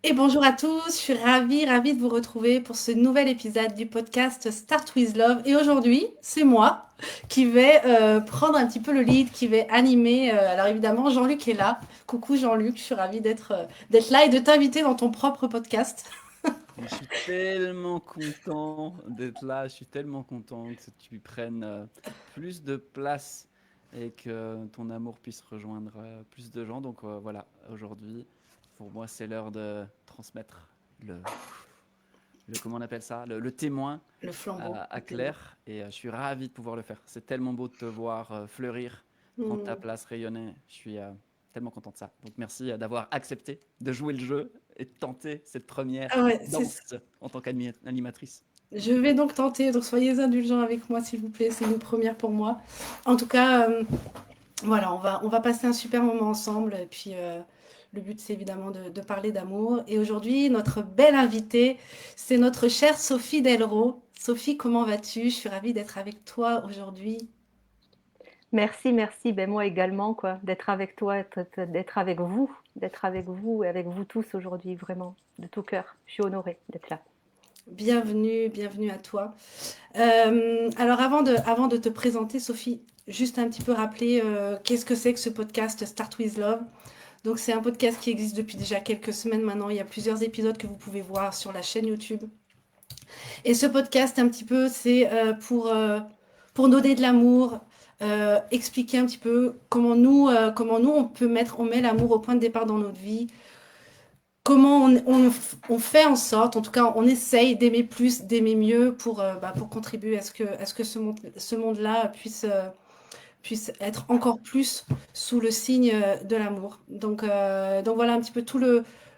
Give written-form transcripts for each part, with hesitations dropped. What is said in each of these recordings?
Et bonjour à tous, je suis ravie de vous retrouver pour ce nouvel épisode du podcast Start with Love. Et aujourd'hui, c'est moi qui vais prendre un petit peu le lead, qui vais animer. Alors évidemment, Jean-Luc est là. Coucou Jean-Luc, je suis ravie d'être là et de t'inviter dans ton propre podcast. Mais je suis tellement content d'être là, je suis tellement content que tu prennes plus de place et que ton amour puisse rejoindre plus de gens. Donc voilà, aujourd'hui, pour moi, c'est l'heure de transmettre comment on appelle ça, le témoin Le flambeau, à le témoin. Claire. Et je suis ravi de pouvoir le faire. C'est tellement beau de te voir fleurir, prendre ta Hmm. place, rayonner. Je suis tellement content de ça. Donc merci d'avoir accepté de jouer le jeu et de tenter cette Ah première ouais, c'est ça. danse en tant qu'animatrice. Je vais donc tenter, donc soyez indulgents avec moi s'il vous plaît, c'est une première pour moi. En tout cas, voilà, on va passer un super moment ensemble. Et puis, le but, c'est évidemment de parler d'amour. Et aujourd'hui, notre belle invitée, c'est notre chère Sophie Delro. Sophie, comment vas-tu? Je suis ravie d'être avec toi aujourd'hui. Merci, merci. Ben moi également, quoi, d'être avec toi, d'être avec vous tous aujourd'hui, vraiment, de tout cœur. Je suis honorée d'être là. Bienvenue, bienvenue à toi. Alors, avant de te présenter, Sophie, juste un petit peu rappeler qu'est-ce que c'est que ce podcast Start with Love. Donc, c'est un podcast qui existe depuis déjà quelques semaines maintenant. Il y a plusieurs épisodes que vous pouvez voir sur la chaîne YouTube. Et ce podcast, un petit peu, c'est pour donner de l'amour, expliquer un petit peu comment nous on met l'amour au point de départ dans notre vie, comment on fait en sorte, en tout cas, on essaye d'aimer plus, d'aimer mieux pour contribuer à ce que ce monde-là puisse être encore plus sous le signe de l'amour. Donc voilà un petit peu tout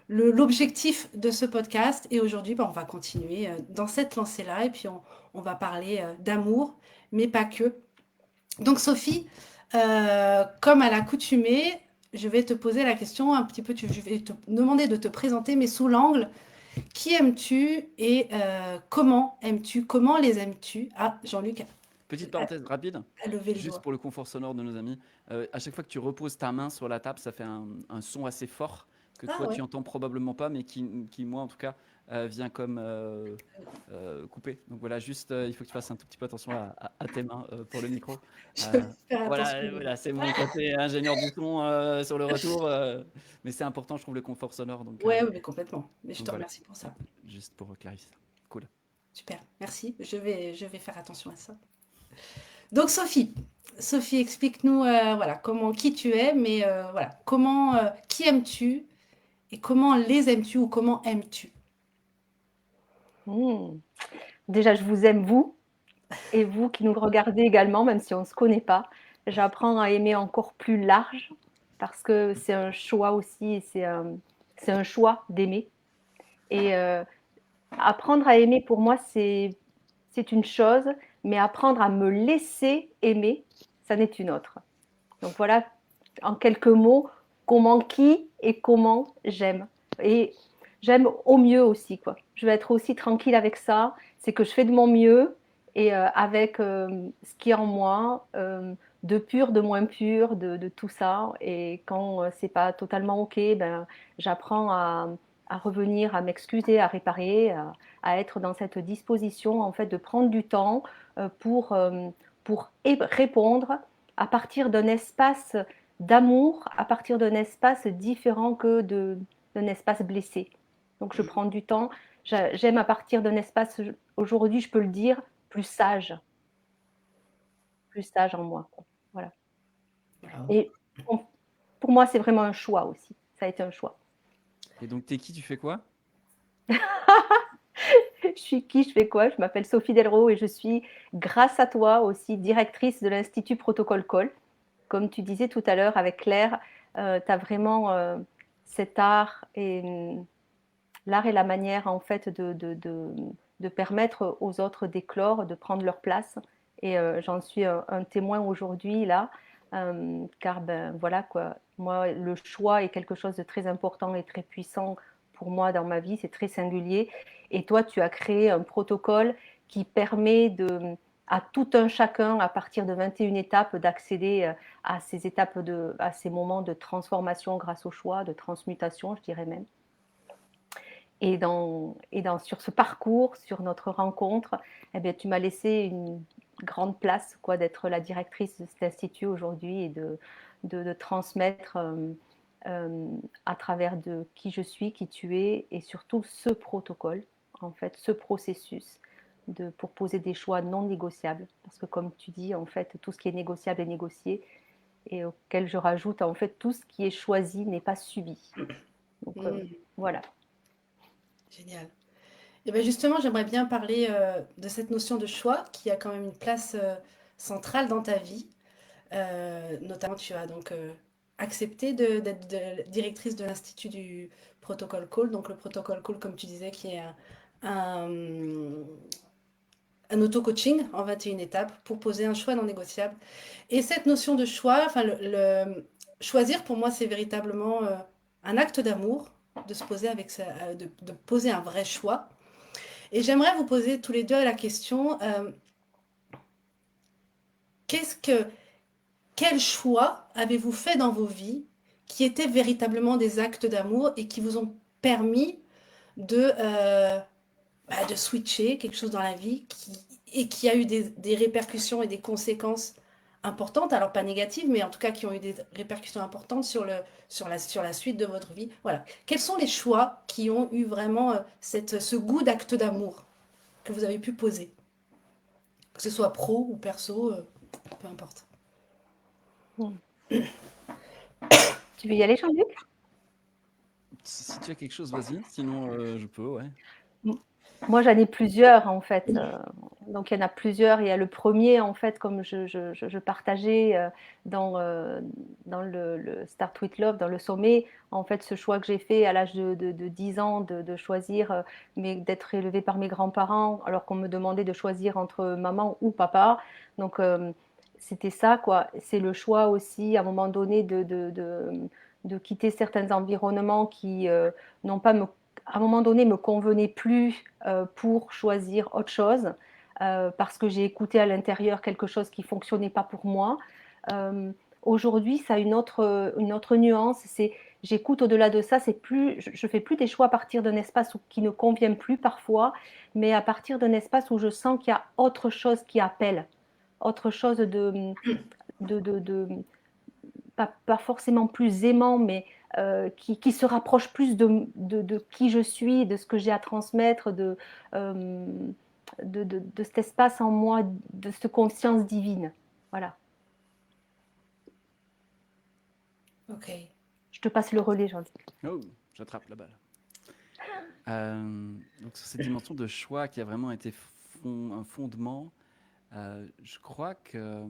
l'objectif de ce podcast. Et aujourd'hui, on va continuer dans cette lancée-là et puis on va parler d'amour, mais pas que. Donc Sophie, comme à l'accoutumée, je vais te poser la question un petit peu, je vais te demander de te présenter, mais sous l'angle, qui aimes-tu et comment aimes-tu, comment les aimes-tu? Ah, Jean-Luc Petite parenthèse rapide, a levé le juste doigt. pour le confort sonore de nos amis. À chaque fois que tu reposes ta main sur la table, ça fait un son assez fort que Ah toi ouais. tu entends probablement pas, mais qui moi en tout cas, vient comme couper. Donc voilà, juste il faut que tu fasses un tout petit peu attention à tes mains pour le micro. Je vais faire Voilà, attention. voilà, c'est mon côté ingénieur du son sur le retour, mais c'est important, je trouve, le confort sonore. Ouais, ouais, mais complètement. Mais je Donc te voilà, remercie pour ça. juste pour clarifier ça. Cool. Super, merci. Je vais faire attention à ça. Donc Sophie, Sophie, explique-nous voilà comment qui tu es, mais voilà comment qui aimes-tu et comment les aimes-tu ou comment aimes-tu? Hmm. Déjà, je vous aime, vous, et vous qui nous regardez également, même si on ne se connaît pas. J'apprends à aimer encore plus large, parce que c'est un choix aussi, c'est un choix d'aimer. Et apprendre à aimer, pour moi, c'est une chose, mais apprendre à me laisser aimer, ça n'est une autre. Donc voilà, en quelques mots, comment qui et comment j'aime. Et j'aime au mieux aussi, quoi. Je vais être aussi tranquille avec ça. C'est que je fais de mon mieux et avec ce qui est en moi, de pur, de moins pur, de tout ça. Et quand c'est pas totalement OK, ben, j'apprends à revenir, à m'excuser, à réparer, à être dans cette disposition en fait de prendre du temps pour répondre à partir d'un espace d'amour, à partir d'un espace différent que d'un espace blessé. Donc je prends du temps, j'aime à partir d'un espace, aujourd'hui je peux le dire, plus sage en moi. Voilà. Wow. Et pour moi c'est vraiment un choix aussi, ça a été un choix. Et donc, t'es qui, tu fais quoi? Je suis qui, je fais quoi? Je m'appelle Sophie Delro et je suis, grâce à toi aussi, directrice de l'Institut Protocole Call. Comme tu disais tout à l'heure avec Claire, tu as vraiment cet art et l'art et la manière en fait de permettre aux autres d'éclore, de prendre leur place. Et j'en suis un témoin aujourd'hui là, car ben voilà quoi. Moi, le choix est quelque chose de très important et très puissant pour moi dans ma vie. C'est très singulier. Et toi, tu as créé un protocole qui permet à tout un chacun, à partir de 21 étapes, d'accéder à ces à ces moments de transformation grâce au choix, de transmutation, je dirais même. sur ce parcours, sur notre rencontre, eh bien, tu m'as laissé une grande place, quoi, d'être la directrice de cet institut aujourd'hui et de transmettre à travers de qui je suis, qui tu es, et surtout ce protocole, en fait, ce processus pour poser des choix non négociables. Parce que comme tu dis, en fait, tout ce qui est négociable est négocié, et auquel je rajoute, en fait, tout ce qui est choisi n'est pas subi. Donc voilà. Génial. Et bien justement, j'aimerais bien parler de cette notion de choix qui a quand même une place centrale dans ta vie. Notamment, tu as donc accepté d'être directrice de l'Institut du Protocol Call. Donc le Protocol Call, comme tu disais, qui est un, un auto-coaching en 21 étapes pour poser un choix non négociable. Et cette notion de choix, enfin choisir pour moi, c'est véritablement un acte d'amour, de se poser avec de poser un vrai choix. Et j'aimerais vous poser tous les deux la question qu'est-ce que quel choix avez-vous fait dans vos vies qui étaient véritablement des actes d'amour et qui vous ont permis de switcher quelque chose dans la vie et qui a eu des répercussions et des conséquences importantes, alors pas négatives, mais en tout cas qui ont eu des répercussions importantes sur la suite de votre vie. Voilà. Quels sont les choix qui ont eu vraiment ce goût d'acte d'amour que vous avez pu poser, que ce soit pro ou perso, peu importe. Tu veux y aller, Jean-Luc? Si tu as quelque chose, vas-y. Sinon, je peux, ouais. Moi, j'en ai plusieurs, en fait. Donc, il y en a plusieurs. Il y a le premier, en fait, comme je partageais dans le Start with Love, dans le sommet, en fait, ce choix que j'ai fait à l'âge de 10 ans de choisir, d'être élevée par mes grands-parents, alors qu'on me demandait de choisir entre maman ou papa. Donc, c'était ça, quoi. C'est le choix aussi, à un moment donné, de quitter certains environnements qui n'ont pas à un moment donné, me convenait plus pour choisir autre chose, parce que j'ai écouté à l'intérieur quelque chose qui ne fonctionnait pas pour moi. Aujourd'hui, ça a une autre nuance. J'écoute au-delà de ça. Je fais plus des choix à partir d'un espace qui ne convient plus parfois, mais à partir d'un espace où je sens qu'il y a autre chose qui appelle, autre chose de pas forcément plus aimant, mais qui se rapproche plus de qui je suis, de ce que j'ai à transmettre, de cet espace en moi, de cette conscience divine. Voilà. Ok. Je te passe le relais, Jean-Luc. Oh, j'attrape la balle. Donc sur cette dimension de choix qui a vraiment été un fondement, je crois que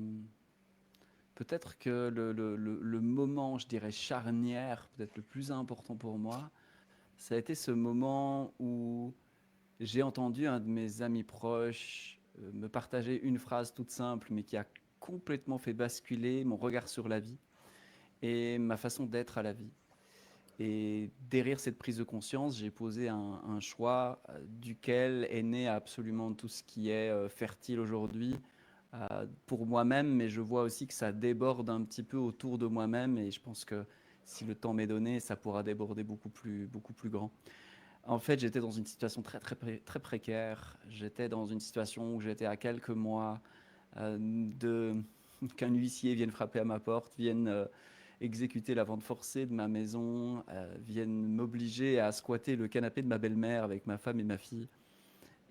peut-être que le moment, je dirais, charnière, peut-être le plus important pour moi, ça a été ce moment où j'ai entendu un de mes amis proches me partager une phrase toute simple, mais qui a complètement fait basculer mon regard sur la vie et ma façon d'être à la vie. Et derrière cette prise de conscience, j'ai posé un choix duquel est né absolument tout ce qui est fertile aujourd'hui pour moi-même, mais je vois aussi que ça déborde un petit peu autour de moi-même et je pense que si le temps m'est donné, ça pourra déborder beaucoup plus grand. En fait, j'étais dans une situation très précaire. J'étais dans une situation où j'étais à quelques mois qu'un huissier vienne frapper à ma porte, vienne exécuter la vente forcée de ma maison, vienne m'obliger à squatter le canapé de ma belle-mère avec ma femme et ma fille.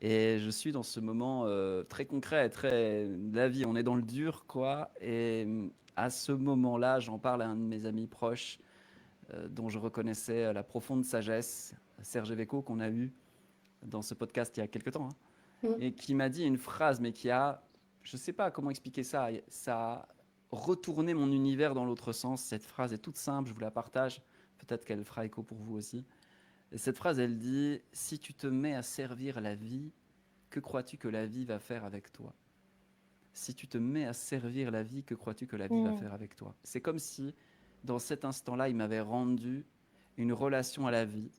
Et je suis dans ce moment très concret, très de la vie. On est dans le dur, quoi. Et à ce moment-là, j'en parle à un de mes amis proches dont je reconnaissais la profonde sagesse, Serge Eveco, qu'on a eu dans ce podcast il y a quelques temps, et qui m'a dit une phrase, mais qui a, je ne sais pas comment expliquer ça, ça a retourné mon univers dans l'autre sens. Cette phrase est toute simple, je vous la partage, peut-être qu'elle fera écho pour vous aussi. Et cette phrase, elle dit « Si tu te mets à servir la vie, que crois-tu que la vie va faire avec toi ?» Si tu te mets à servir la vie, que crois-tu que la vie va faire avec toi? C'est comme si, dans cet instant-là, il m'avait rendu une relation à la vie,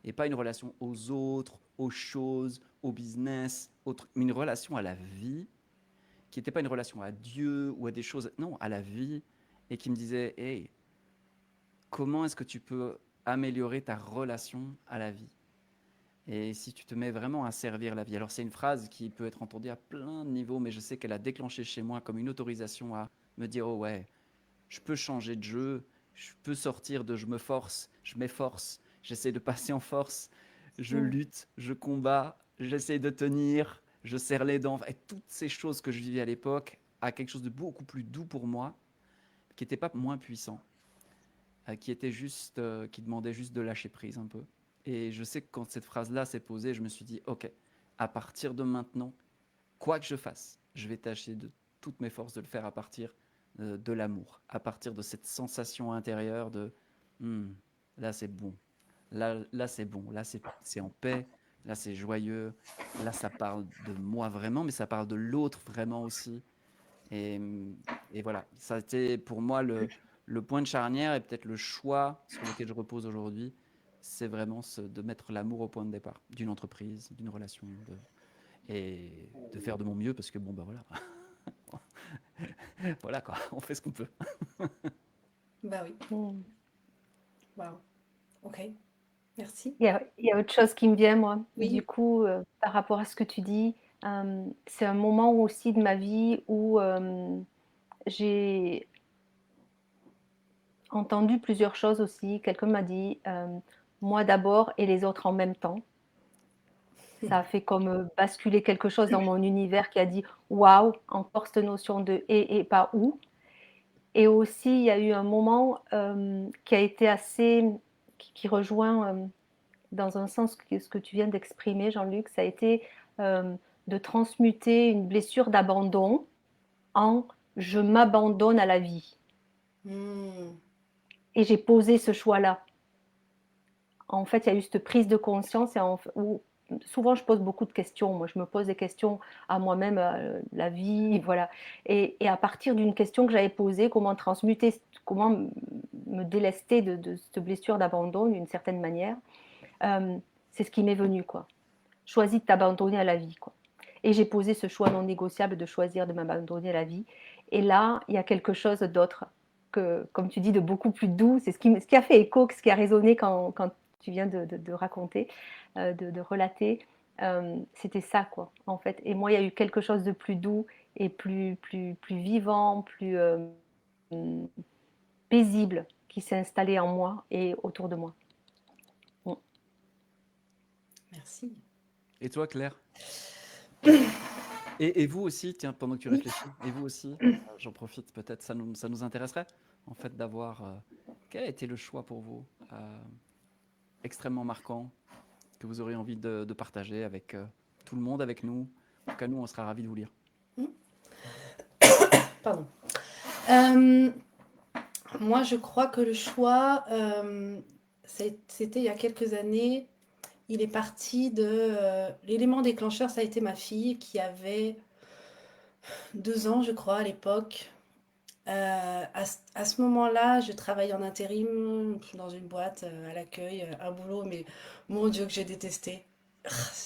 et pas une relation aux autres, aux choses, au business, mais une relation à la vie, qui n'était pas une relation à Dieu ou à des choses, non, à la vie, et qui me disait « Hey, comment est-ce que tu peux améliorer ta relation à la vie ?» Et si tu te mets vraiment à servir la vie, alors c'est une phrase qui peut être entendue à plein de niveaux, mais je sais qu'elle a déclenché chez moi comme une autorisation à me dire, oh ouais, je peux changer de jeu, je peux sortir de je me force, je m'efforce, j'essaie de passer en force, je Mm. lutte, je combats, j'essaie de tenir, je serre les dents. Et toutes ces choses que je vivais à l'époque à quelque chose de beaucoup plus doux pour moi, qui n'était pas moins puissant, qui était juste, qui demandait juste de lâcher prise un peu. Et je sais que quand cette phrase-là s'est posée, je me suis dit, ok, à partir de maintenant, quoi que je fasse, je vais tâcher de toutes mes forces de le faire à partir de l'amour, à partir de cette sensation intérieure de hmm, là c'est bon, là c'est bon, là c'est en paix, là c'est joyeux, là ça parle de moi vraiment, mais ça parle de l'autre vraiment aussi. Et, et voilà, ça a été pour moi le point de charnière et peut-être le choix sur lequel je repose aujourd'hui, c'est vraiment de mettre l'amour au point de départ d'une entreprise, d'une relation, et de faire de mon mieux parce que bon, bah voilà, voilà quoi, on fait ce qu'on peut. Bah oui. Mm. Waouh. Ok. Merci. Il y a autre chose qui me vient, moi. Du Oui. coup, par rapport à ce que tu dis, c'est un moment aussi de ma vie où j'ai entendu plusieurs choses aussi. Quelqu'un m'a dit, moi d'abord et les autres en même temps. Ça a fait comme basculer quelque chose dans mon univers qui a dit, waouh, encore cette notion de et pas où. Et aussi, il y a eu un moment qui a été assez, qui rejoint dans un sens ce que tu viens d'exprimer, Jean-Luc, ça a été de transmuter une blessure d'abandon en je m'abandonne à la vie. Mm. Et j'ai posé ce choix-là. En fait, il y a eu cette prise de conscience où souvent je pose beaucoup de questions. Moi, je me pose des questions à moi-même, la vie, voilà. Et à partir d'une question que j'avais posée, comment transmuter, comment me délester de cette blessure d'abandon d'une certaine manière, c'est ce qui m'est venu, quoi. Choisis de t'abandonner à la vie, quoi. Et j'ai posé ce choix non négociable de choisir de m'abandonner à la vie. Et là, il y a quelque chose d'autre, que, comme tu dis, de beaucoup plus doux. C'est ce qui a fait écho, ce qui a résonné quand tu viens de raconter, de relater. C'était ça, quoi, en fait. Et moi, il y a eu quelque chose de plus doux et plus vivant, plus paisible qui s'est installé en moi et autour de moi. Merci. Et toi, Claire? Et vous aussi, tiens, pendant que tu Oui. réfléchis, et vous aussi, j'en profite peut-être, ça nous intéresserait en fait d'avoir quel a été le choix pour vous extrêmement marquant que vous auriez envie de partager avec tout le monde, avec nous. En tout cas, nous, on sera ravis de vous lire. Pardon. Moi, je crois que le choix, c'était il y a quelques années. Il est parti de... l'élément déclencheur, ça a été ma fille qui avait 2 ans, je crois, à l'époque. À ce moment-là, je travaillais en intérim dans une boîte à l'accueil, un boulot, mais mon Dieu que j'ai détesté.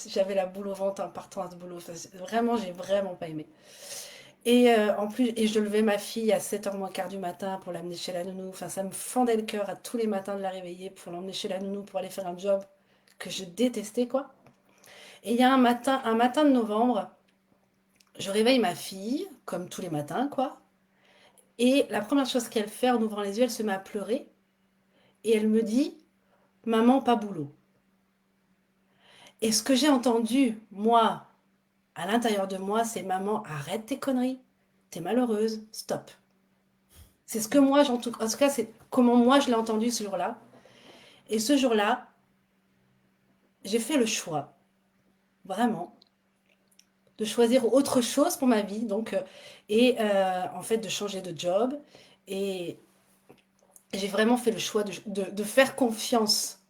J'avais la boule au ventre en partant à ce boulot. Enfin, vraiment, j'ai vraiment pas aimé. Et en plus, et je levais ma fille à 7h moins quart du matin pour l'amener chez la nounou. Enfin, ça me fendait le cœur à tous les matins de la réveiller pour l'emmener chez la nounou pour aller faire un job que je détestais, quoi. Et il y a un matin de novembre, je réveille ma fille, comme tous les matins, quoi. Et la première chose qu'elle fait en ouvrant les yeux, elle se met à pleurer. Et elle me dit, maman, pas boulot. Et ce que j'ai entendu, moi, à l'intérieur de moi, c'est maman, arrête tes conneries. T'es malheureuse, stop. C'est ce que moi, en tout cas, c'est comment moi je l'ai entendu ce jour-là. Et ce jour-là, j'ai fait le choix, vraiment, de choisir autre chose pour ma vie. Donc, en fait, de changer de job. Et j'ai vraiment fait le choix de faire confiance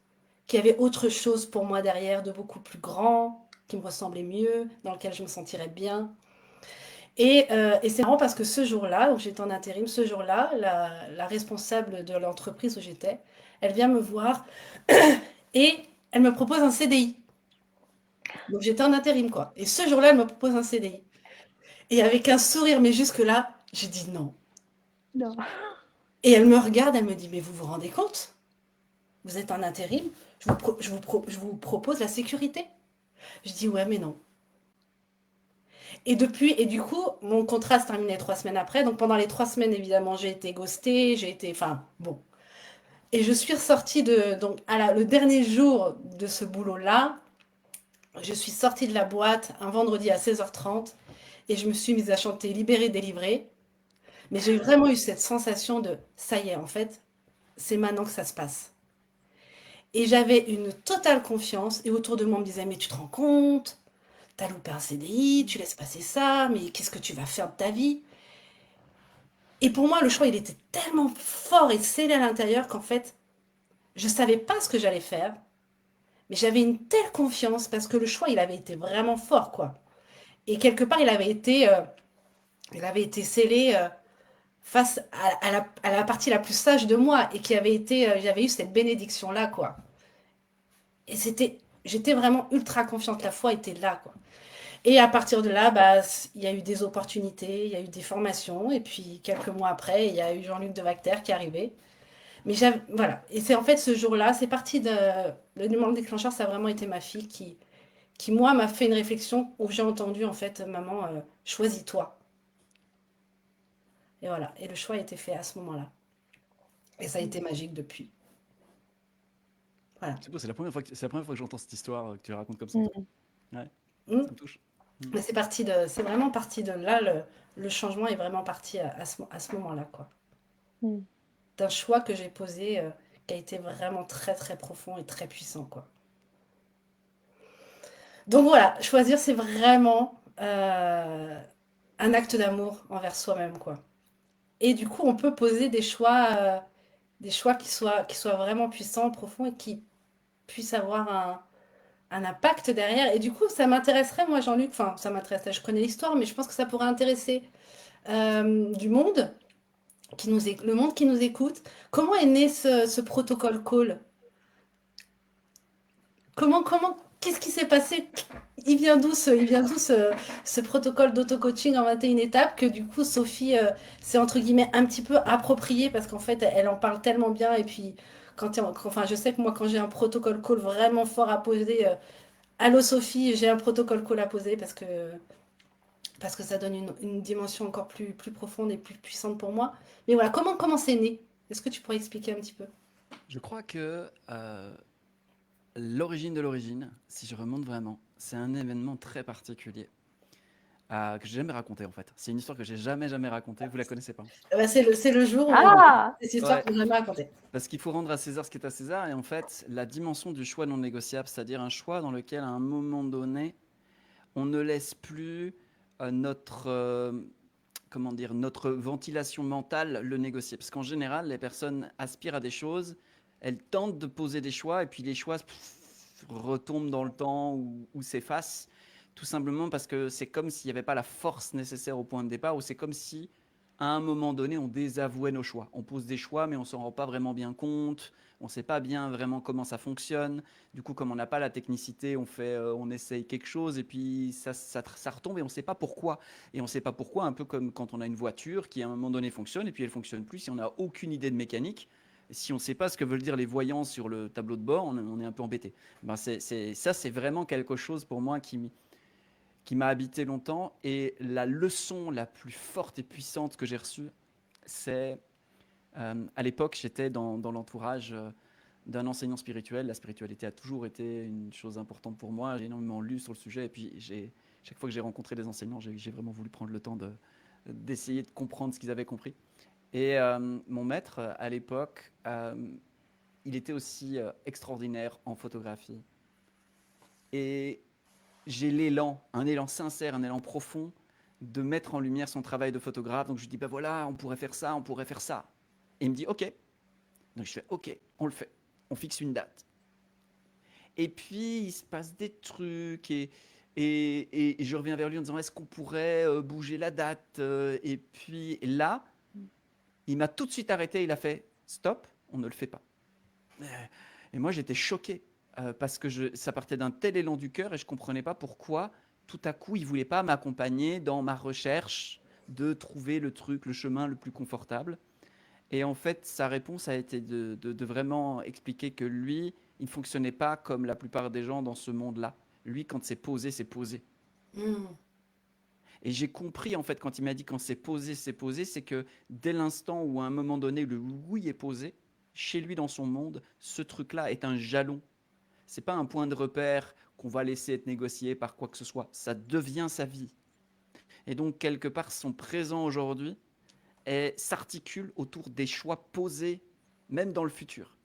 qu'il y avait autre chose pour moi derrière, de beaucoup plus grand, qui me ressemblait mieux, dans lequel je me sentirais bien. Et c'est marrant parce que ce jour-là, donc j'étais en intérim, ce jour-là, la responsable de l'entreprise où j'étais, elle vient me voir et elle me propose un CDI. Donc j'étais en intérim, quoi. Et ce jour-là, elle me propose un CDI. Et avec un sourire, mais jusque-là, j'ai dit non. Non. Et elle me regarde, elle me dit, mais vous vous rendez compte? Vous êtes en intérim, je vous propose la sécurité. Je dis, ouais, mais non. Et depuis, et du coup, mon contrat se terminait 3 semaines après. Donc pendant les 3 semaines, évidemment, j'ai été ghostée, enfin, bon. Et je suis ressortie donc, le dernier jour de ce boulot-là, je suis sortie de la boîte un vendredi à 16h30 et je me suis mise à chanter Libérée, délivrée. Mais j'ai vraiment eu cette sensation de, ça y est, en fait, c'est maintenant que ça se passe. Et j'avais une totale confiance et autour de moi, on me disait, mais tu te rends compte? T'as loupé un CDI, tu laisses passer ça, mais qu'est-ce que tu vas faire de ta vie? Et pour moi, le choix, il était tellement fort et scellé à l'intérieur qu'en fait, je ne savais pas ce que j'allais faire, mais j'avais une telle confiance parce que le choix, il avait été vraiment fort, quoi. Et quelque part, il avait été scellé face à la partie la plus sage de moi et j'avais eu cette bénédiction-là, quoi. Et j'étais vraiment ultra confiante. La foi était là, quoi. Et à partir de là, bah, il y a eu des opportunités, il y a eu des formations. Et puis, quelques mois après, il y a eu Jean-Luc Devacter qui est arrivé. Mais voilà. Et c'est en fait ce jour-là, c'est parti de. Le numéro déclencheur, ça a vraiment été ma fille qui moi, m'a fait une réflexion où j'ai entendu, en fait, maman, choisis-toi. Et voilà. Et le choix a été fait à ce moment-là. Et ça a été magique depuis. Voilà. C'est beau, c'est la première fois que j'entends cette histoire que tu racontes comme ça. Mm. Ouais, Mm. ça me touche. Mais c'est vraiment parti de là. Le changement est vraiment parti à ce moment-là, quoi. Mm. D'un choix que j'ai posé qui a été vraiment très très profond et très puissant, quoi. Donc voilà, choisir, c'est vraiment un acte d'amour envers soi-même, quoi. Et du coup, on peut poser des choix qui soient vraiment puissants, profonds et qui puissent avoir un impact derrière. Et du coup, ça m'intéresserait, moi, Jean-Luc, enfin, ça m'intéresserait, je connais l'histoire, mais je pense que ça pourrait intéresser du monde, le monde qui nous écoute. Comment est né ce protocole call? Qu'est-ce qui s'est passé? Il vient d'où ce protocole d'auto-coaching en 21 étapes que du coup Sophie s'est entre guillemets un petit peu approprié parce qu'en fait elle en parle tellement bien et puis enfin je sais que moi quand j'ai un protocole call vraiment fort à poser, allô Sophie, j'ai un protocole call à poser parce que ça donne une dimension encore plus profonde et plus puissante pour moi. Mais voilà, comment c'est né? Est-ce que tu pourrais expliquer un petit peu? Je crois que l'origine de l'origine, si je remonte vraiment, c'est un événement très particulier que j'ai jamais raconté en fait. C'est une histoire que j'ai jamais racontée. Vous la connaissez pas? Bah, c'est le jour où Ah! cette histoire Ouais. qu'on jamais racontée. Parce qu'il faut rendre à César ce qui est à César. Et en fait, la dimension du choix non négociable, c'est-à-dire un choix dans lequel à un moment donné, on ne laisse plus comment dire, notre ventilation mentale le négocier. Parce qu'en général, les personnes aspirent à des choses, elles tentent de poser des choix, et puis les choix retombent dans le temps ou s'effacent, tout simplement parce que c'est comme s'il n'y avait pas la force nécessaire au point de départ, ou c'est comme si, à un moment donné, on désavouait nos choix. On pose des choix, mais on ne s'en rend pas vraiment bien compte, on ne sait pas bien vraiment comment ça fonctionne. Du coup, comme on n'a pas la technicité, on essaye quelque chose, et puis ça retombe, et on ne sait pas pourquoi. Et on ne sait pas pourquoi, un peu comme quand on a une voiture qui à un moment donné fonctionne et puis elle ne fonctionne plus si on n'a aucune idée de mécanique. Si on ne sait pas ce que veulent dire les voyants sur le tableau de bord, on est un peu embêté. Ben ça, c'est vraiment quelque chose pour moi qui m'a habité longtemps. Et la leçon la plus forte et puissante que j'ai reçue, c'est à l'époque, j'étais dans l'entourage d'un enseignant spirituel. La spiritualité a toujours été une chose importante pour moi. J'ai énormément lu sur le sujet et puis chaque fois que j'ai rencontré des enseignants, j'ai vraiment voulu prendre le temps d'essayer de comprendre ce qu'ils avaient compris. Et mon maître, à l'époque, il était aussi extraordinaire en photographie. Et j'ai un élan sincère, un élan profond de mettre en lumière son travail de photographe. Donc je lui dis, ben voilà, on pourrait faire ça, on pourrait faire ça. Et il me dit, ok. Donc je fais, ok, on le fait. On fixe une date. Et puis, il se passe des trucs et je reviens vers lui en disant, est-ce qu'on pourrait bouger la date Et puis là, il m'a tout de suite arrêté, il a fait, stop, on ne le fait pas. Et moi, j'étais choqué parce que ça partait d'un tel élan du cœur et je ne comprenais pas pourquoi, tout à coup, il ne voulait pas m'accompagner dans ma recherche de trouver le truc, le chemin le plus confortable. Et en fait, sa réponse a été de vraiment expliquer que lui, il ne fonctionnait pas comme la plupart des gens dans ce monde-là. Lui, quand c'est posé, c'est posé. Mm. Et j'ai compris, en fait, quand il m'a dit quand c'est posé, c'est que dès l'instant où à un moment donné, le oui est posé, chez lui, dans son monde, ce truc-là est un jalon. C'est pas un point de repère qu'on va laisser être négocié par quoi que ce soit. Ça devient sa vie. Et donc, quelque part, son présent aujourd'hui s'articule autour des choix posés, même dans le futur.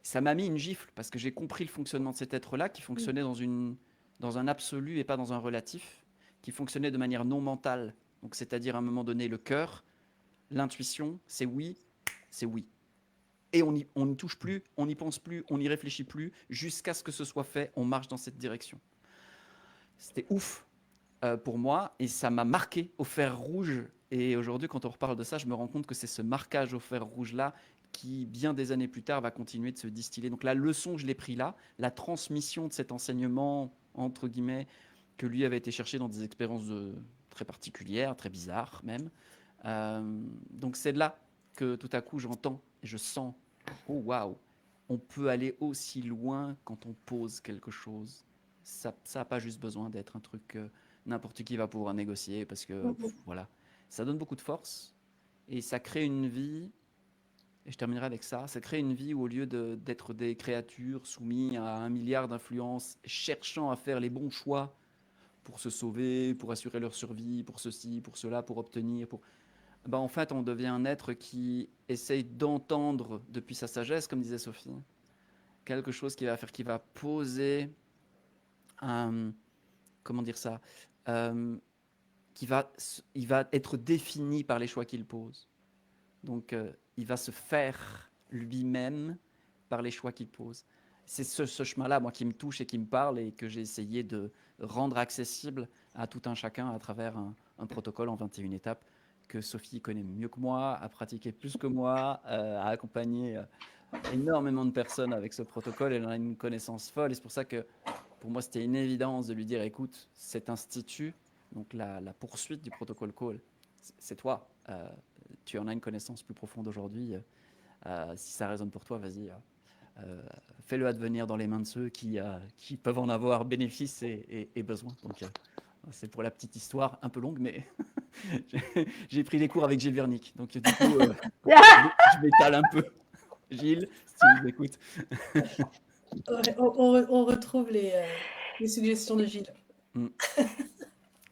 Ça m'a mis une gifle, parce que j'ai compris le fonctionnement de cet être-là, qui fonctionnait dans un absolu et pas dans un relatif, qui fonctionnait de manière non mentale. Donc, c'est-à-dire, à un moment donné, le cœur, l'intuition, c'est oui, c'est oui. Et on n'y touche plus, on n'y pense plus, on n'y réfléchit plus, jusqu'à ce que ce soit fait, on marche dans cette direction. C'était ouf pour moi, et ça m'a marqué au fer rouge. Et aujourd'hui, quand on reparle de ça, je me rends compte que c'est ce marquage au fer rouge-là qui, bien des années plus tard, va continuer de se distiller. Donc la leçon, je l'ai pris là, la transmission de cet enseignement, entre guillemets, que lui avait été chercher dans des expériences très particulières, très bizarres même. Donc c'est de là que tout à coup j'entends et je sens, oh waouh, on peut aller aussi loin quand on pose quelque chose. Ça n'a pas juste besoin d'être un truc n'importe qui va pouvoir négocier parce que voilà, ça donne beaucoup de force et ça crée une vie. Et je terminerai avec ça. Ça crée une vie où au lieu d'être des créatures soumises à 1 milliard d'influences, cherchant à faire les bons choix pour se sauver, pour assurer leur survie, pour ceci, pour cela, pour obtenir, en fait, on devient un être qui essaye d'entendre depuis sa sagesse, comme disait Sophie, quelque chose qui va poser comment dire ça, il va être défini par les choix qu'il pose. Donc, il va se faire lui-même par les choix qu'il pose. C'est ce chemin-là, moi, qui me touche et qui me parle et que j'ai essayé de rendre accessible à tout un chacun à travers un protocole en 21 étapes que Sophie connaît mieux que moi, a pratiqué plus que moi, a accompagné énormément de personnes avec ce protocole. Elle en a une connaissance folle et c'est pour ça que pour moi, c'était une évidence de lui dire, écoute, cet institut, donc la poursuite du protocole Call, c'est toi. Tu en as une connaissance plus profonde aujourd'hui. Si ça résonne pour toi, vas-y, fais-le advenir dans les mains de ceux qui peuvent en avoir bénéfice et besoin. Donc, c'est pour la petite histoire, un peu longue, mais j'ai pris les cours avec Gilles Vernick. Donc, du coup, je m'étale un peu. Gilles, si tu nous écoutes. Ouais, on retrouve les suggestions de Gilles.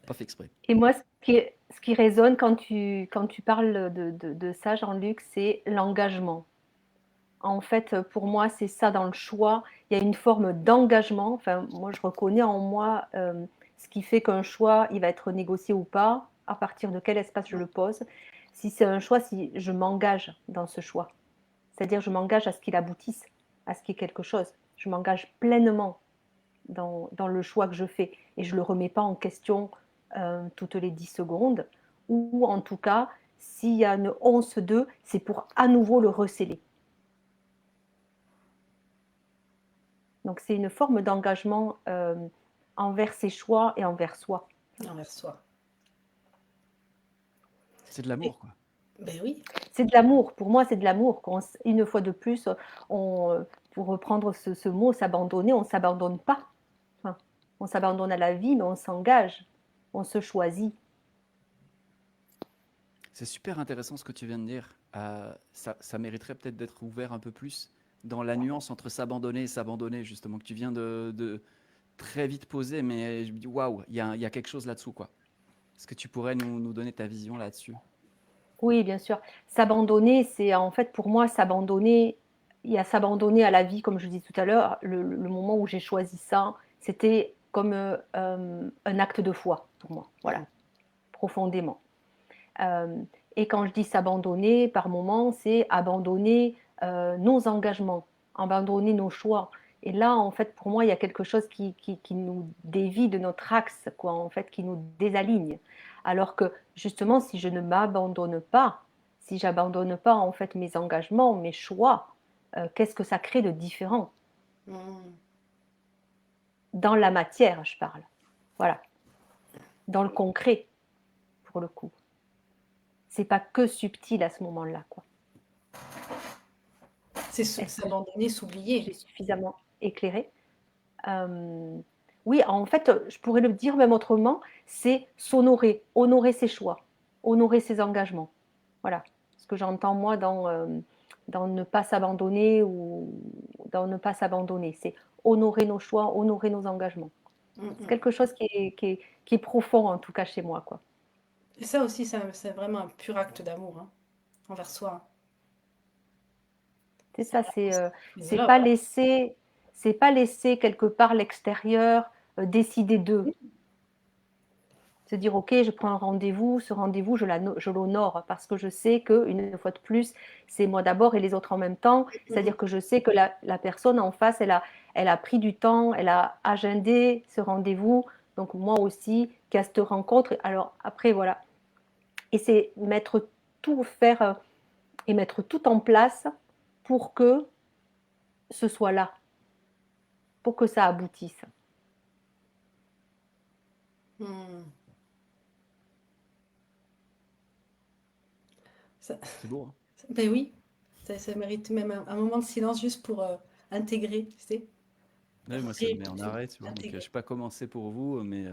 Pas fait exprès. Et moi, ce qui résonne quand tu parles de ça, Jean-Luc, c'est l'engagement. En fait, pour moi, c'est ça dans le choix. Il y a une forme d'engagement. Enfin, moi, je reconnais en moi ce qui fait qu'un choix, il va être négocié ou pas, à partir de quel espace je le pose. Si c'est un choix, si je m'engage dans ce choix. C'est-à-dire, je m'engage à ce qu'il aboutisse, à ce qu'il y ait quelque chose. Je m'engage pleinement dans le choix que je fais. Et je ne le remets pas en question toutes les 10 secondes. Ou en tout cas, s'il y a une once de, c'est pour à nouveau le recéler. Donc, c'est une forme d'engagement envers ses choix et envers soi. Envers soi. C'est de l'amour, quoi. Ben oui. C'est de l'amour. Pour moi, c'est de l'amour. Une fois de plus, pour reprendre ce mot, s'abandonner, on ne s'abandonne pas. Enfin, on s'abandonne à la vie, mais on s'engage. On se choisit. C'est super intéressant ce que tu viens de dire. Ça mériterait peut-être d'être ouvert un peu plus dans la nuance entre s'abandonner et s'abandonner, justement, que tu viens de très vite poser, mais je me dis, waouh, il y a quelque chose là-dessous, quoi. Est-ce que tu pourrais nous donner ta vision là-dessus? Oui, bien sûr. S'abandonner, c'est en fait pour moi, s'abandonner, il y a s'abandonner à la vie, comme je disais tout à l'heure, le moment où j'ai choisi ça, c'était comme un acte de foi pour moi, voilà, profondément. Et quand je dis s'abandonner, par moment, c'est abandonner nos engagements, abandonner nos choix. Et là, en fait, pour moi, il y a quelque chose qui nous dévie de notre axe, quoi, en fait, qui nous désaligne. Alors que, justement, si je ne m'abandonne pas, si j'abandonne pas, en fait, mes engagements, mes choix, qu'est-ce que ça crée de différent? Dans la matière, je parle. Voilà. Dans le concret, pour le coup. C'est pas que subtil à ce moment-là, quoi. C'est Est-ce que s'abandonner, j'ai s'oublier. suffisamment éclairé? Oui, en fait, je pourrais le dire même autrement, c'est s'honorer, honorer ses choix, honorer ses engagements. Voilà, ce que j'entends moi dans ne pas s'abandonner ou dans ne pas s'abandonner, c'est honorer nos choix, honorer nos engagements. C'est Mm. quelque chose qui est profond, en tout cas chez moi, quoi. Et ça aussi, c'est vraiment un pur acte d'amour, hein, envers soi. C'est C'est ça, vraiment c'est self-love. pas laisser, c'est pas laisser quelque part l'extérieur décider d'eux. Se dire, OK, je prends un rendez-vous, ce rendez-vous, je l'honore parce que je sais qu'une fois de plus, c'est moi d'abord et les autres en même temps. Mhm. C'est-à-dire que je sais que la personne en face, elle a pris du temps, elle a agendé ce rendez-vous. Donc moi aussi, qu'à cette rencontre. Alors après, voilà. Et c'est mettre tout, faire et mettre tout en place pour que ce soit là, pour que ça aboutisse. Mm. Ça- C'est beau, hein. ben oui, ça mérite même un moment de silence juste pour intégrer, tu sais, Ouais, moi, ça me met en réécouter, arrêt, tu vois. Donc, je intégrer. sais pas comment c'est pour vous, mais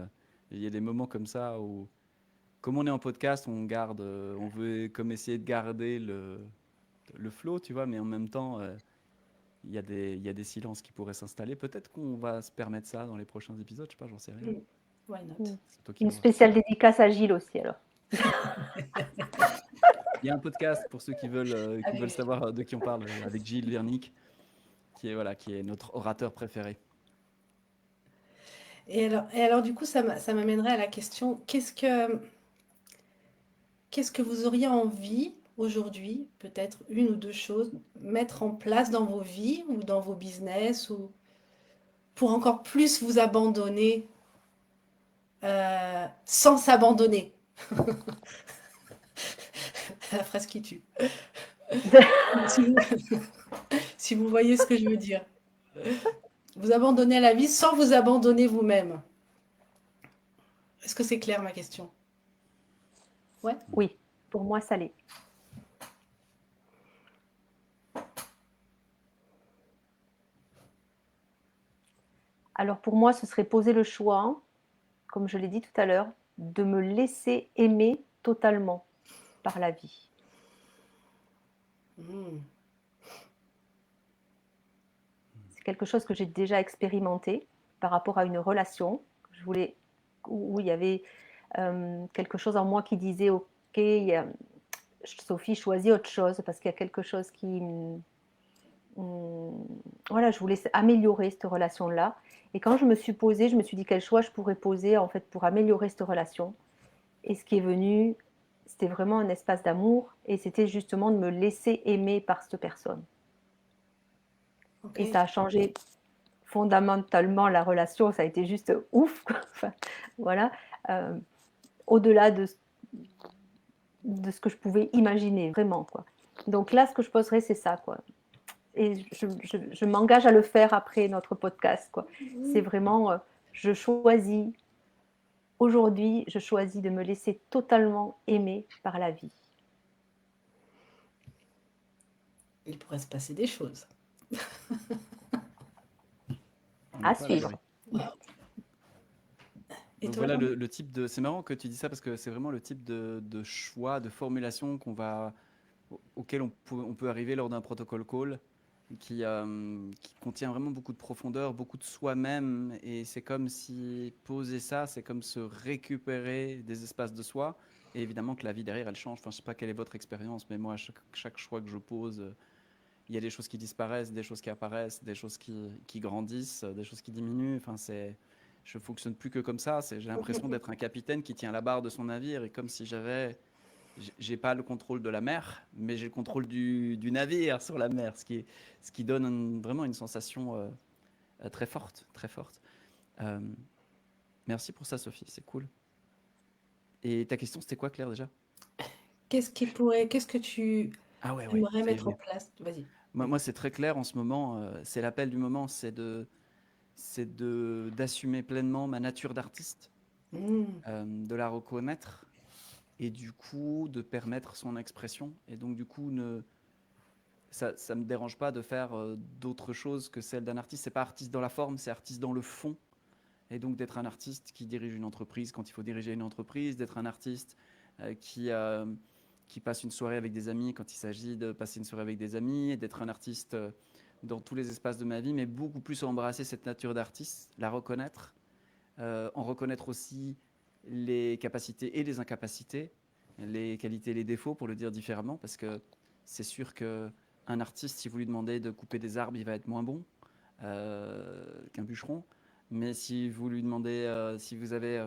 il y a des moments comme ça où, comme on est en podcast, on garde, on veut comme essayer de garder le flow, tu vois, mais en même temps, il y a des silences qui pourraient s'installer. Peut-être qu'on va se permettre ça dans les prochains épisodes, je sais pas, j'en sais rien. Mm. Why not? C'est toi qui Une vois. spéciale dédicace à Gilles aussi, alors. Il y a un podcast pour ceux qui veulent Avec savoir de qui on parle, avec Gilles Vernick, voilà, qui est notre orateur préféré. Et alors, du coup, ça m'amènerait à la question, qu'est-ce que vous auriez envie aujourd'hui, peut-être une ou deux choses, mettre en place dans vos vies ou dans vos business ou pour encore plus vous abandonner sans s'abandonner. La phrase qui tue. Si vous, si vous voyez ce que je veux dire. Vous abandonnez à la vie sans vous abandonner vous-même. Est-ce que c'est clair ma question? Ouais. Oui, pour moi, ça l'est. Alors pour moi, ce serait poser le choix, comme je l'ai dit tout à l'heure, de me laisser aimer totalement par la vie. Mmh. C'est quelque chose que j'ai déjà expérimenté par rapport à une relation. Je voulais, où il y avait quelque chose en moi qui disait, OK, Sophie, choisis autre chose parce qu'il y a quelque chose qui... voilà, je voulais améliorer cette relation-là. Et quand je me suis posée, je me suis dit quel choix je pourrais poser en fait pour améliorer cette relation. Et ce qui est venu, c'était vraiment un espace d'amour et c'était justement de me laisser aimer par cette personne. Ok. Et ça a changé fondamentalement la relation, ça a été juste ouf. Enfin, voilà, euh, au-delà de ce que je pouvais imaginer, vraiment, quoi. Donc là, ce que je poserais, c'est ça, quoi. Et je m'engage à le faire après notre podcast, quoi. C'est vraiment, je choisis, aujourd'hui, je choisis de me laisser totalement aimer par la vie. Il pourrait se passer des choses. On n'est À pas à l'abri. suivre. Et Donc toi, voilà Jean? le type de. C'est marrant que tu dis ça parce que c'est vraiment le type de choix, de formulation auquel on peut arriver lors d'un protocole call qui contient vraiment beaucoup de profondeur, beaucoup de soi-même. Et c'est comme si poser ça, c'est comme se récupérer des espaces de soi. Et évidemment que la vie derrière, elle change. Enfin, je ne sais pas quelle est votre expérience, mais moi, chaque choix que je pose, il y a des choses qui disparaissent, des choses qui apparaissent, des choses qui grandissent, des choses qui diminuent. Enfin, je fonctionne plus que comme ça. J'ai l'impression d'être un capitaine qui tient la barre de son navire et comme si j'ai pas le contrôle de la mer, mais j'ai le contrôle du navire sur la mer, ce qui donne vraiment une sensation très forte, très forte. Euh, merci pour ça, Sophie, c'est cool. Et ta question, c'était quoi, Claire, déjà? Qu'est-ce que tu Ah ouais, aimerais ça y est mettre en venu. place? Vas-y. Moi, c'est très clair en ce moment. C'est l'appel du moment, d'assumer pleinement ma nature d'artiste, Mmh. de la reconnaître et du coup de permettre son expression. Et donc du coup, ça me dérange pas de faire d'autres choses que celles d'un artiste. C'est pas artiste dans la forme, c'est artiste dans le fond. Et donc d'être un artiste qui dirige une entreprise quand il faut diriger une entreprise, d'être un artiste qui passe une soirée avec des amis quand il s'agit de passer une soirée avec des amis, et d'être un artiste dans tous les espaces de ma vie, mais beaucoup plus embrasser cette nature d'artiste, la reconnaître, en reconnaître aussi les capacités et les incapacités, les qualités et les défauts, pour le dire différemment, parce que c'est sûr qu'un artiste, si vous lui demandez de couper des arbres, il va être moins bon qu'un bûcheron. Mais si vous lui demandez, si vous avez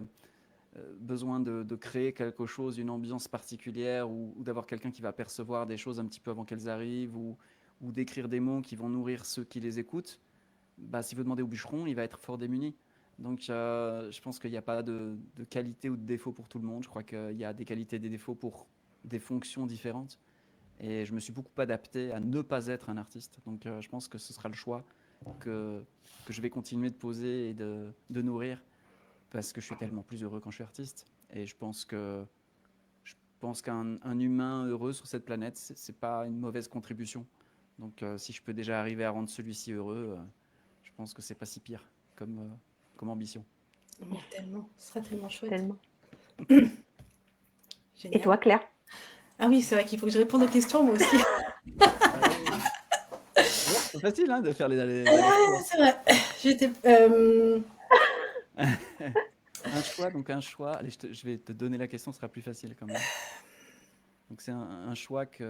besoin de créer quelque chose, une ambiance particulière, ou d'avoir quelqu'un qui va percevoir des choses un petit peu avant qu'elles arrivent, ou d'écrire des mots qui vont nourrir ceux qui les écoutent, bah, si vous demandez au bûcheron, il va être fort démuni. Donc je pense qu'il n'y a pas de qualité ou de défaut pour tout le monde. Je crois qu'il y a des qualités et des défauts pour des fonctions différentes. Et je me suis beaucoup adapté à ne pas être un artiste. Donc je pense que ce sera le choix que je vais continuer de poser et de nourrir, parce que je suis tellement plus heureux quand je suis artiste. Et je pense qu'un humain heureux sur cette planète, c'est pas une mauvaise contribution. Donc si je peux déjà arriver à rendre celui-ci heureux, je pense que c'est pas si pire comme ambition. Mais tellement, ce serait tellement chouette. Tellement. Génial. Et toi, Claire? Ah oui, c'est vrai qu'il faut que je réponde aux questions, moi aussi. C'est facile hein, de faire les C'est vrai. J'étais. un choix. Allez, je vais te donner la question, ce sera plus facile quand même. Donc c'est un choix qui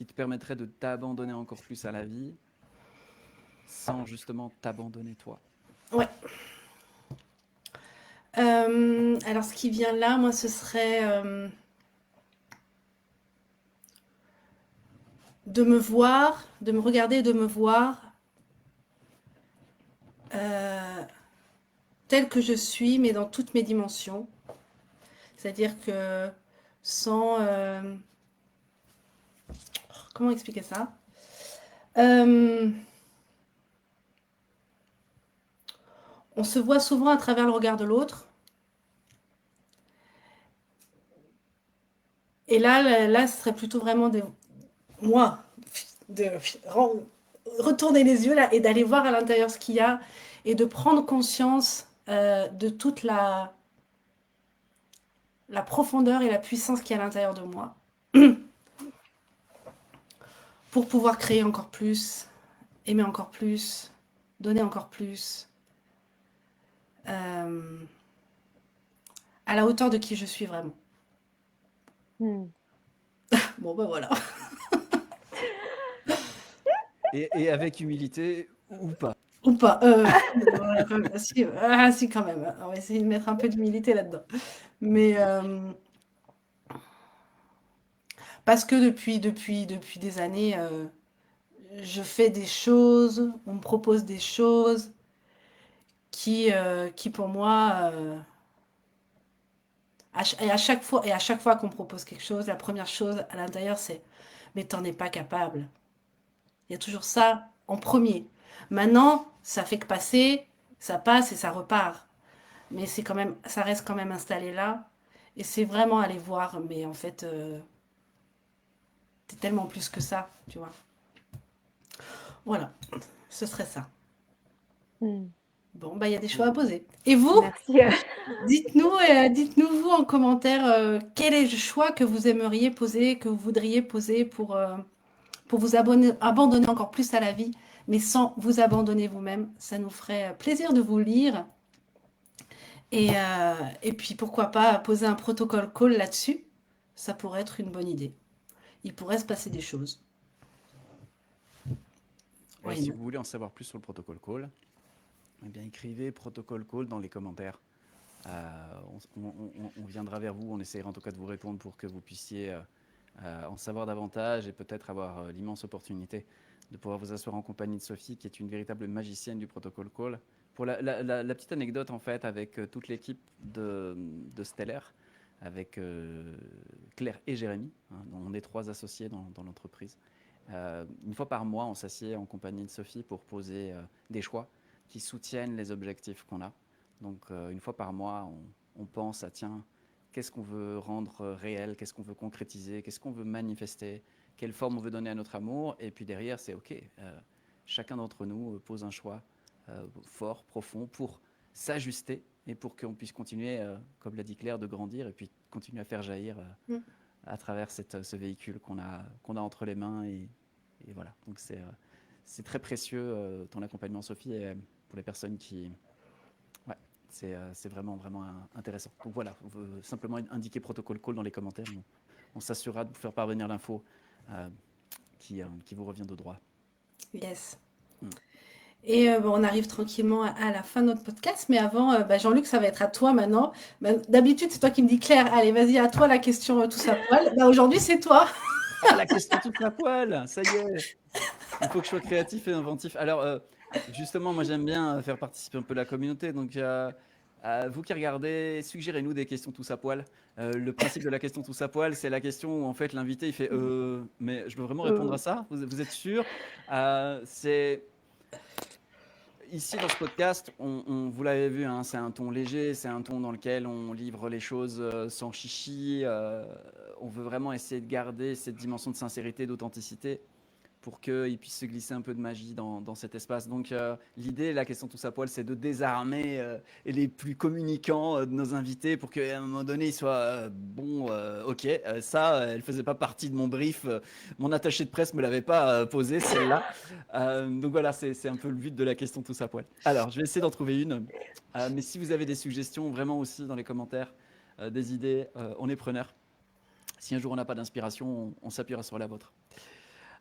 te permettrait de t'abandonner encore plus à la vie, sans justement t'abandonner toi. Ouais. Alors, ce qui vient là, moi, ce serait de me voir, de me regarder et de me voir telle que je suis, mais dans toutes mes dimensions. C'est-à-dire que sans... comment expliquer ça? On se voit souvent à travers le regard de l'autre. Et là, ce serait plutôt vraiment moi, de retourner les yeux là et d'aller voir à l'intérieur ce qu'il y a et de prendre conscience de toute la profondeur et la puissance qu'il y a à l'intérieur de moi pour pouvoir créer encore plus, aimer encore plus, donner encore plus, à la hauteur de qui je suis vraiment. Bon, ben voilà. Et avec humilité ou pas. Ou pas. Si, quand même. On va essayer de mettre un peu d'humilité là-dedans. Mais parce que depuis des années, je fais des choses, on me propose des choses qui pour moi, et à chaque fois qu'on me propose quelque chose, la première chose à l'intérieur, c'est mais t'en es pas capable. Il y a toujours ça en premier. Maintenant, ça fait que passer, ça passe et ça repart. Mais c'est quand même, ça reste quand même installé là. Et c'est vraiment aller voir, mais en fait, t'es tellement plus que ça, tu vois. Voilà, ce serait ça. Bon, bah il y a des choix à poser. Et vous, Merci. dites-nous vous en commentaire quel est le choix que vous aimeriez poser, que vous voudriez poser pour vous abandonner encore plus à la vie, mais sans vous abandonner vous-même. Ça nous ferait plaisir de vous lire. Et puis pourquoi pas poser un protocole call là-dessus. Ça pourrait être une bonne idée. Il pourrait se passer des choses. Et Oui, si non. vous voulez en savoir plus sur le protocole call, eh bien écrivez protocole call dans les commentaires. On viendra vers vous, on essaiera en tout cas de vous répondre pour que vous puissiez en savoir davantage et peut-être avoir l'immense opportunité de pouvoir vous asseoir en compagnie de Sophie, qui est une véritable magicienne du protocole call. Pour la petite anecdote, en fait, avec toute l'équipe de Stellaire, avec Claire et Jérémy, hein, on est 3 associés dans l'entreprise. Une fois par mois, on s'assied en compagnie de Sophie pour poser des choix qui soutiennent les objectifs qu'on a. Donc, une fois par mois, on pense à, tiens, qu'est-ce qu'on veut rendre réel, qu'est-ce qu'on veut concrétiser, qu'est-ce qu'on veut manifester, quelle forme on veut donner à notre amour. Et puis derrière, c'est OK. Chacun d'entre nous pose un choix fort, profond, pour s'ajuster et pour qu'on puisse continuer, comme l'a dit Claire, de grandir et puis continuer à faire jaillir Mm. à travers ce véhicule qu'on a entre les mains. Et voilà, donc c'est très précieux ton accompagnement, Sophie, et pour les personnes qui... Ouais, c'est vraiment, vraiment intéressant. Donc voilà, simplement indiquer protocole call dans les commentaires. On s'assurera de vous faire parvenir l'info qui vous revient de droit. Yes. Mm. Et bon, on arrive tranquillement à la fin de notre podcast, mais avant, Jean-Luc, ça va être à toi maintenant. D'habitude, c'est toi qui me dis, Claire, allez, vas-y, à toi la question tout ça poil. Aujourd'hui, c'est toi. Ah, la question toute la poêle, ça y est. Il faut que je sois créatif et inventif. Alors, justement, moi j'aime bien faire participer un peu la communauté. Donc, vous qui regardez, suggérez-nous des questions tous à poil. Le principe de la question tous à poil, c'est la question où en fait l'invité il fait mais je peux vraiment répondre à ça? Vous êtes sûr? C'est ici dans ce podcast, vous l'avez vu, hein, c'est un ton léger, c'est un ton dans lequel on livre les choses sans chichi. On veut vraiment essayer de garder cette dimension de sincérité, d'authenticité, pour qu'il puisse se glisser un peu de magie dans cet espace. Donc l'idée, la question tous à poil, c'est de désarmer les plus communicants de nos invités pour qu'à un moment donné, ils soient ok, ça, elle faisait pas partie de mon brief, mon attaché de presse me l'avait pas posé, celle-là. Donc voilà, c'est un peu le but de la question tous à poil. Alors, je vais essayer d'en trouver une, mais si vous avez des suggestions, vraiment aussi dans les commentaires, des idées, on est preneur. Si un jour on n'a pas d'inspiration, on s'appuiera sur la vôtre.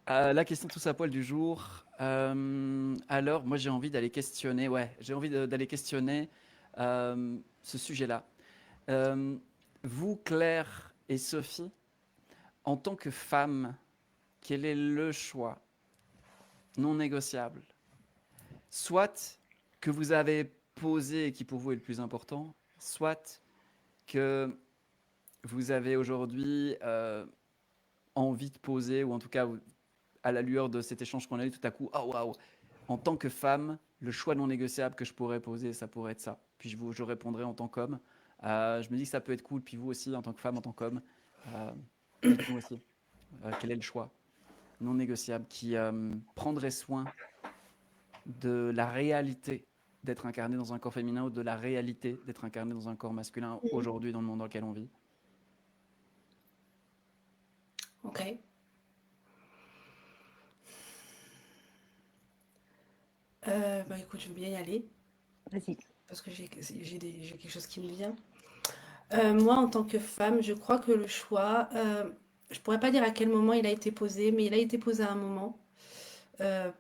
La question tous à poil du jour. Alors, moi, j'ai envie d'aller questionner. Ouais, j'ai envie d'aller questionner ce sujet-là. Vous, Claire et Sophie, en tant que femme, quel est le choix non négociable, soit que vous avez posé et qui pour vous est le plus important, soit que vous avez aujourd'hui envie de poser, ou en tout cas à la lueur de cet échange qu'on a eu tout à coup, oh waouh, en tant que femme, le choix non négociable que je pourrais poser, ça pourrait être ça. Puis je répondrai en tant qu'homme. Je me dis que ça peut être cool. Puis vous aussi, en tant que femme, en tant qu'homme, dites-nous aussi quel est le choix non négociable qui prendrait soin de la réalité d'être incarné dans un corps féminin ou de la réalité d'être incarné dans un corps masculin aujourd'hui dans le monde dans lequel on vit. Ok. Écoute, je veux bien y aller Vas-y. parce que j'ai quelque chose qui me vient. Moi, en tant que femme, je crois que le choix, je pourrais pas dire à quel moment il a été posé, mais il a été posé à un moment. Euh,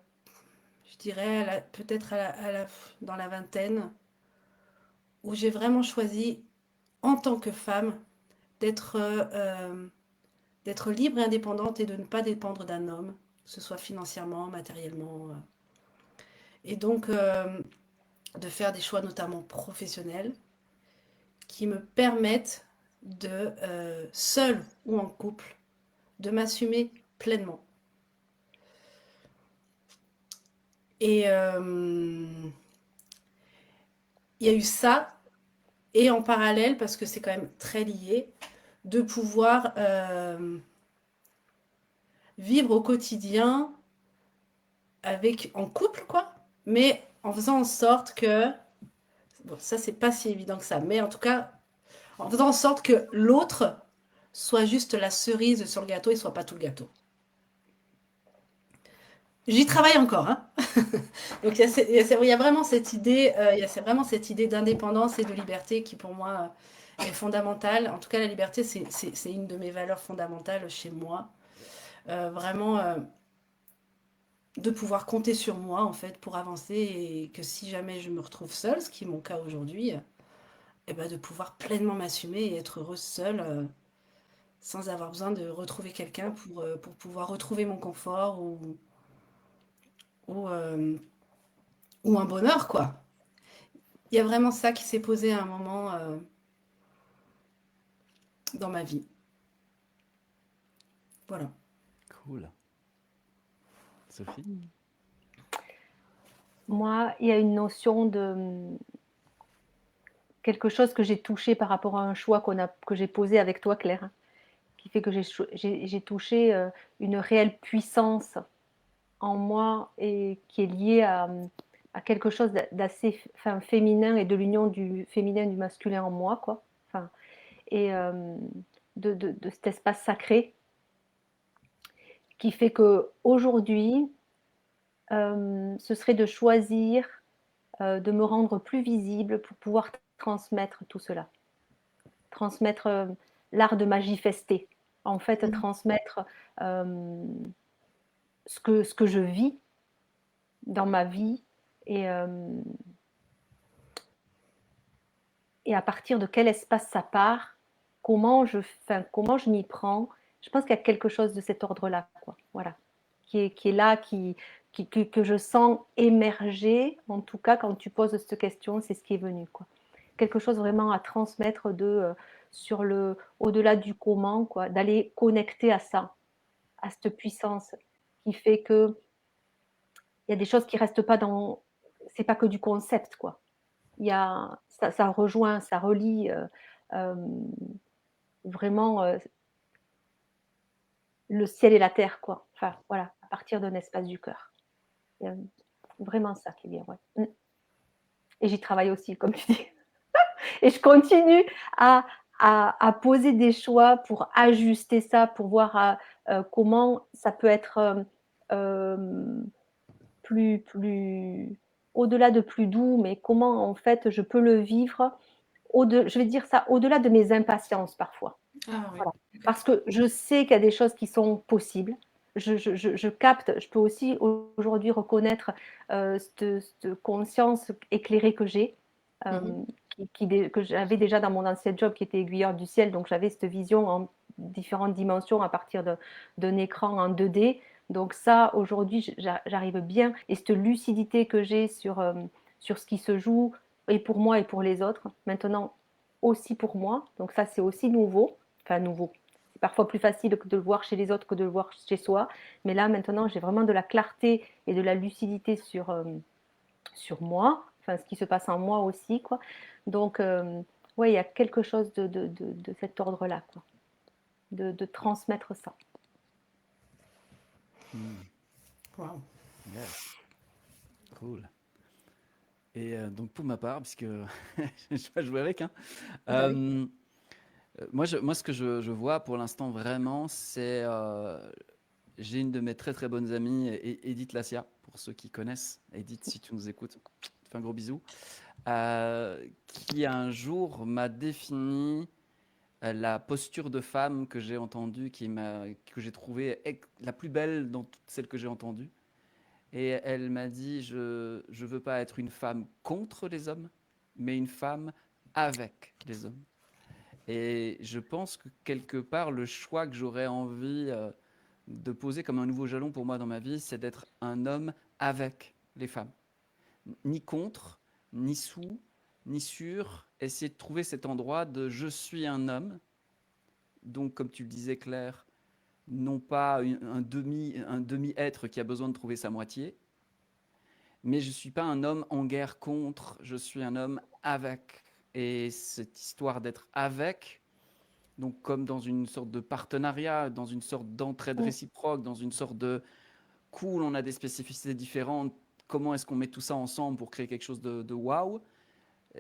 je dirais peut-être dans la vingtaine, où j'ai vraiment choisi, en tant que femme, d'être d'être libre et indépendante et de ne pas dépendre d'un homme, que ce soit financièrement, matériellement. Et donc, de faire des choix notamment professionnels qui me permettent de, seule ou en couple, de m'assumer pleinement. Et il y a eu ça, et en parallèle, parce que c'est quand même très lié, de pouvoir vivre au quotidien en couple, quoi, mais en faisant en sorte que, bon, ça c'est pas si évident que ça, mais en tout cas, en faisant en sorte que l'autre soit juste la cerise sur le gâteau et soit pas tout le gâteau. J'y travaille encore, hein. Donc il y a vraiment cette idée, vraiment cette idée d'indépendance et de liberté qui pour moi est fondamentale. En tout cas, la liberté, c'est une de mes valeurs fondamentales chez moi. Vraiment, de pouvoir compter sur moi en fait pour avancer et que si jamais je me retrouve seule, ce qui est mon cas aujourd'hui, et ben de pouvoir pleinement m'assumer et être heureuse seule sans avoir besoin de retrouver quelqu'un pour pouvoir retrouver mon confort ou, euh, ou un bonheur quoi. Il y a vraiment ça qui s'est posé à un moment dans ma vie. Voilà. Cool. Sophie? Moi, il y a une notion de quelque chose que j'ai touché par rapport à un choix que j'ai posé avec toi, Claire, qui fait que j'ai touché une réelle puissance en moi et qui est liée à quelque chose d'assez féminin et de l'union du féminin et du masculin en moi, quoi. Enfin, et de cet espace sacré qui fait que aujourd'hui, ce serait de choisir de me rendre plus visible pour pouvoir transmettre tout cela. Transmettre l'art de manifester. En fait, transmettre ce que je vis dans ma vie et à partir de quel espace ça part, comment je m'y prends. Je pense qu'il y a quelque chose de cet ordre-là, quoi. Voilà, qui est là, que je sens émerger. En tout cas, quand tu poses cette question, c'est ce qui est venu, quoi. Quelque chose vraiment à transmettre au-delà du comment, quoi, d'aller connecter à ça, à cette puissance qui fait que il y a des choses qui restent pas dans, c'est pas que du concept, quoi. Il y a ça rejoint, ça relie vraiment le ciel et la terre, quoi. Enfin voilà, à partir d'un espace du cœur. Il y a vraiment ça qui est bien, ouais. Et j'y travaille aussi, comme tu dis. Et je continue à poser des choix pour ajuster ça, pour voir comment ça peut être plus au-delà de plus doux, mais comment en fait je peux le vivre, je vais dire ça, au-delà de mes impatiences parfois. Ah, oui. Voilà. Parce que je sais qu'il y a des choses qui sont possibles. Je capte, je peux aussi aujourd'hui reconnaître cette conscience éclairée que j'ai, que j'avais déjà dans mon ancien job qui était aiguilleur du ciel, donc j'avais cette vision en différentes dimensions à partir d'un écran en 2D. Donc ça, aujourd'hui, j'arrive bien, et cette lucidité que j'ai sur ce qui se joue, et pour moi et pour les autres, maintenant aussi pour moi, donc ça c'est aussi nouveau, enfin nouveau. C'est parfois plus facile de le voir chez les autres que de le voir chez soi, mais là maintenant j'ai vraiment de la clarté et de la lucidité sur moi, enfin ce qui se passe en moi aussi, quoi. Donc ouais, il y a quelque chose de cet ordre-là, quoi, de transmettre ça. Wow. Yes. Cool. Et donc pour ma part, puisque je vais jouer avec, hein, Oui. moi, ce que je vois pour l'instant vraiment, c'est j'ai une de mes très très bonnes amies, Edith Lassia, pour ceux qui connaissent. Edith, si tu nous écoutes, je te fais un gros bisou. Qui un jour m'a défini la posture de femme que j'ai entendue, que j'ai trouvée la plus belle dans toutes celles que j'ai entendues. Et elle m'a dit, je ne veux pas être une femme contre les hommes, mais une femme avec les hommes. Et je pense que quelque part, le choix que j'aurais envie de poser comme un nouveau jalon pour moi dans ma vie, c'est d'être un homme avec les femmes. Ni contre, ni sous, ni sur. Essayer de trouver cet endroit de je suis un homme. Donc, comme tu le disais, Claire, non pas un demi-être qui a besoin de trouver sa moitié, mais je ne suis pas un homme en guerre contre, je suis un homme avec. Et cette histoire d'être avec, donc comme dans une sorte de partenariat, dans une sorte d'entraide réciproque, dans une sorte de cool, on a des spécificités différentes, comment est-ce qu'on met tout ça ensemble pour créer quelque chose de waouh.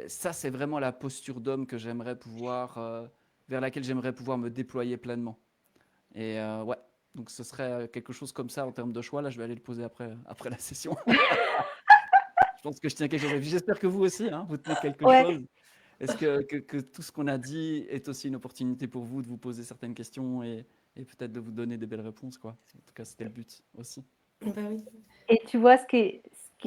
Ça, c'est vraiment la posture d'homme que j'aimerais pouvoir, vers laquelle j'aimerais pouvoir me déployer pleinement. Et ouais, donc ce serait quelque chose comme ça en termes de choix. Là, je vais aller le poser après la session. Je pense que je tiens quelque chose. J'espère que vous aussi, hein, vous tenez quelque Ouais. chose. Est-ce que tout ce qu'on a dit est aussi une opportunité pour vous de vous poser certaines questions et peut-être de vous donner des belles réponses, quoi. En tout cas, c'était le but aussi. Ben oui. Et tu vois,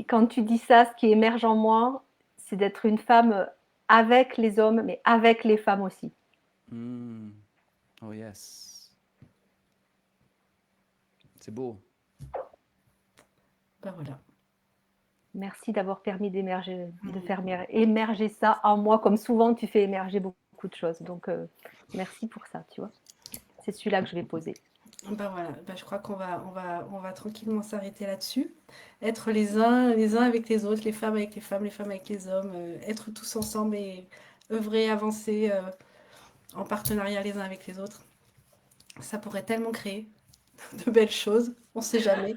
quand tu dis ça, ce qui émerge en moi, c'est d'être une femme avec les hommes, mais avec les femmes aussi. Oh yes. C'est beau. Ben voilà. Merci d'avoir permis de faire émerger ça en moi, comme souvent tu fais émerger beaucoup de choses. Donc, merci pour ça, tu vois. C'est celui-là que je vais poser. Ben voilà, ben je crois qu'on va tranquillement s'arrêter là-dessus. Être les uns avec les autres, les femmes avec les femmes, les femmes avec les hommes, être tous ensemble et œuvrer, avancer en partenariat les uns avec les autres. Ça pourrait tellement créer de belles choses, on ne sait jamais.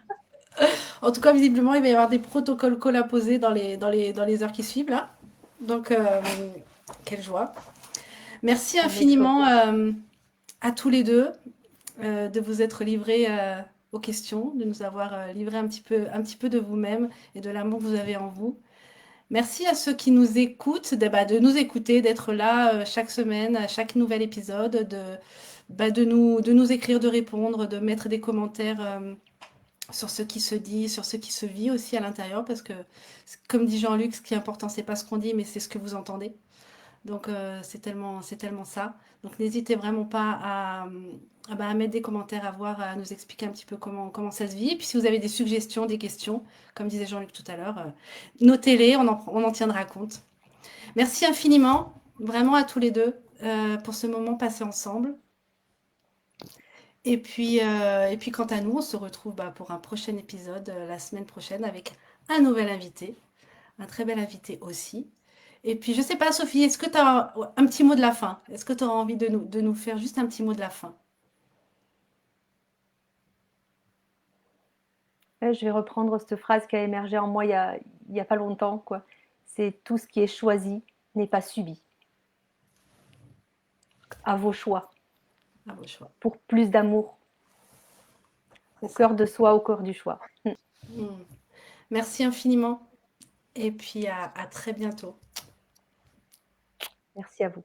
En tout cas, visiblement, il va y avoir des protocoles à poser dans les heures qui suivent là. Donc, quelle joie. Merci On est infiniment chaud. à tous les deux de vous être livrés aux questions, de nous avoir livré un petit peu de vous-même et de l'amour que vous avez en vous. Merci à ceux qui nous écoutent, de nous écouter, d'être là chaque semaine, à chaque nouvel épisode, de nous écrire, de répondre, de mettre des commentaires sur ce qui se dit, sur ce qui se vit aussi à l'intérieur, parce que, comme dit Jean-Luc, ce qui est important, c'est pas ce qu'on dit, mais c'est ce que vous entendez. Donc c'est tellement ça. Donc n'hésitez vraiment pas à mettre des commentaires, à voir, à nous expliquer un petit peu comment ça se vit. Et puis si vous avez des suggestions, des questions, comme disait Jean-Luc tout à l'heure, notez-les, on en tiendra compte. Merci infiniment, vraiment à tous les deux, pour ce moment passé ensemble. Et puis quant à nous, on se retrouve pour un prochain épisode la semaine prochaine avec un nouvel invité, un très bel invité aussi. Et puis, je sais pas, Sophie, est-ce que tu as un petit mot de la fin? Est-ce que tu auras envie de nous faire juste un petit mot de la fin? Je vais reprendre cette phrase qui a émergé en moi il y a pas longtemps, quoi. C'est tout ce qui est choisi n'est pas subi. À vos choix. À vos choix. Pour plus d'amour. Au C'est ça. cœur de soi, au cœur du choix. Merci infiniment. Et puis à très bientôt. Merci à vous.